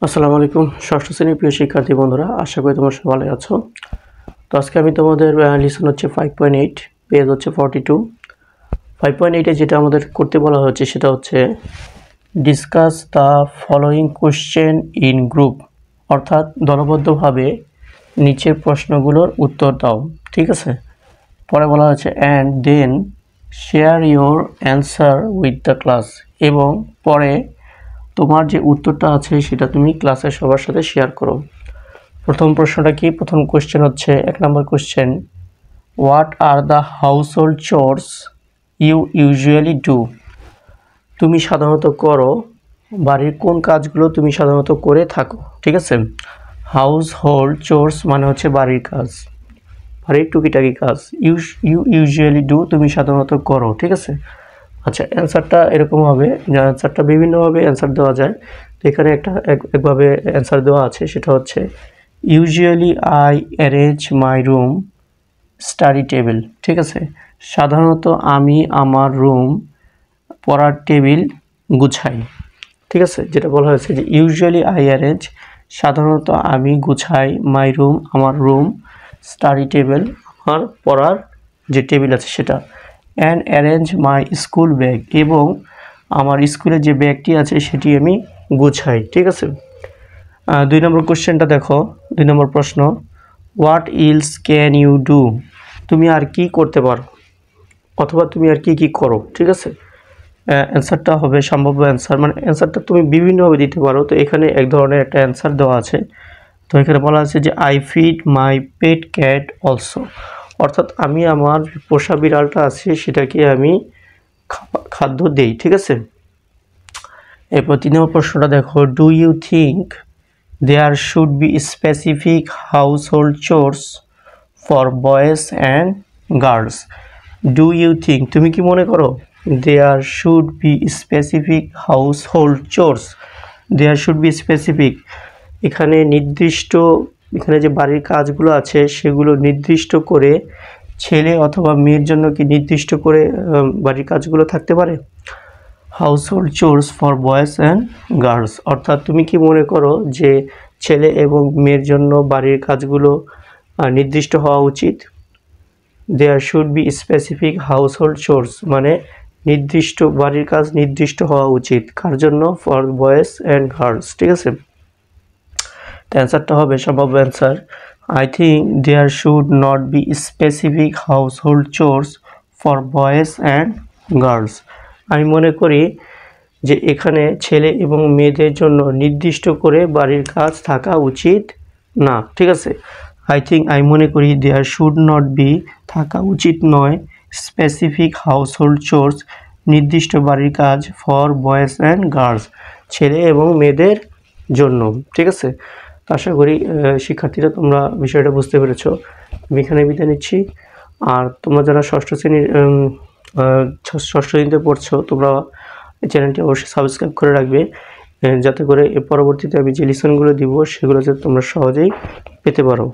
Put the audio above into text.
আসসালামু আলাইকুম ষষ্ঠ শ্রেণীর প্রিয় শিক্ষার্থী বন্ধুরা, আশা করি তোমরা সবাই ভালো আছো। তো আজকে আমি তোমাদের লিসন হচ্ছে 5.8, পেজ হচ্ছে 42। 5.8 যেটা আমাদের করতে বলা হচ্ছে সেটা হচ্ছে discuss the following question in group, অর্থাৎ দলবদ্ধভাবে নিচের প্রশ্নগুলোর উত্তর দাও। ঠিক আছে, পরে বলা হচ্ছে and then share your answer with the class, এবং পরে তোমার যে উত্তরটা আছে সেটা তুমি ক্লাসের সবার সাথে শেয়ার করো। প্রথম প্রশ্নটা কি? প্রথম কোশ্চেন হচ্ছে 1 নম্বর question, what are the household chores you usually do? তুমি সাধারণত করো, বাড়ির কোন কাজগুলো তুমি সাধারণত করে থাকো। ঠিক আছে, হাউস হোল্ড চোরস মানে হচ্ছে বাড়ির কাজ, বাড়ির টুকিটাকি কাজ। ইউ ইউজুয়ালি ডু তুমি সাধারণত করো। ঠিক আছে, আচ্ছা, অ্যান্সারটা এরকম হবে, যে অ্যান্সারটা বিভিন্নভাবে অ্যান্সার দেওয়া যায়। তো এখানে একভাবে অ্যান্সার দেওয়া আছে, সেটা হচ্ছে usually I arrange my room study table. ঠিক আছে, সাধারণত আমি আমার রুম পড়ার টেবিল গুছাই। ঠিক আছে, যেটা বলা হয়েছে যে ইউজুয়ালি আই অ্যারেঞ্জ, সাধারণত আমি গুছাই, মাই রুম আমার রুম, স্টাডি টেবিল আমার পড়ার যে টেবিল আছে সেটা, and arrange my school bag, এবং আমার স্কুলের যে ব্যাগটি আছে সেটি আমি গুছাই। ঠিক আছে, 2 নম্বর কোশ্চেনটা দেখো, 2 নম্বর প্রশ্ন, what else can you do? তুমি আর কি করতে পারো, অথবা তুমি আর কি কি করো। ঠিক আছে, অ্যান্সারটা হবে সম্ভাব্য অ্যান্সার, মানে অ্যান্সারটা তুমি বিভিন্নভাবে দিতে পারো। তো এখানে এক ধরনের একটা অ্যান্সার দেওয়া আছে। তো এখানে বলা আছে যে I feed my pet cat also, অর্থাৎ আমি আমার পোষা বিড়ালটা আছে সেটাকে আমি খাদ্য দেই। ঠিক আছে, এরপর 3 নম্বর প্রশ্নটা দেখো, do you think there should be specific household chores for boys and girls? Do you think তুমি কি মনে করো, there should be specific household chores, there should be specific, এখানে নির্দিষ্ট, এখানে যে বাড়ির কাজগুলো আছে সেগুলো নির্দিষ্ট করে ছেলে অথবা মেয়ের জন্য কি নির্দিষ্ট করে বাড়ির কাজগুলো থাকতে পারে? Household chores for boys and girls, অর্থাৎ তুমি কি মনে করো যে ছেলে এবং মেয়ের জন্য বাড়ির কাজগুলো নির্দিষ্ট হওয়া উচিত? There should be specific household chores মানে নির্দিষ্ট বাড়ির কাজ নির্দিষ্ট হওয়া উচিত, কার জন্য? For boys and girls. ঠিক আছে, তো অ্যান্সারটা হবে সম্ভাব্য answer, I think there should not be specific household chores for boys and girls. আমি মনে করি যে এখানে ছেলে এবং মেয়েদের জন্য নির্দিষ্ট করে বাড়ির কাজ থাকা উচিত না। ঠিক আছে, আই থিঙ্ক আমি মনে করি দেয়ার শুড নট বি থাকা উচিত নয় স্পেসিফিক হাউস হোল্ড চোরস নির্দিষ্ট বাড়ির কাজ ফর বয়েজ অ্যান্ড গার্লস ছেলে এবং মেয়েদের জন্য। ঠিক আছে, আশা করি শিক্ষার্থীরা তোমরা বিষয়টা বুঝতে পেরেছো। আমি এখানে বিদায় নিচ্ছি। আর তোমরা যারা ষষ্ঠ শ্রেণীতে পড়ছো, তোমরা এই চ্যানেলটি অবশ্যই সাবস্ক্রাইব করে রাখবে, যাতে করে পরবর্তীতে আমি যে লিসনগুলো দিব সেগুলো যাতে তোমরা সহজেই পেতে পারো।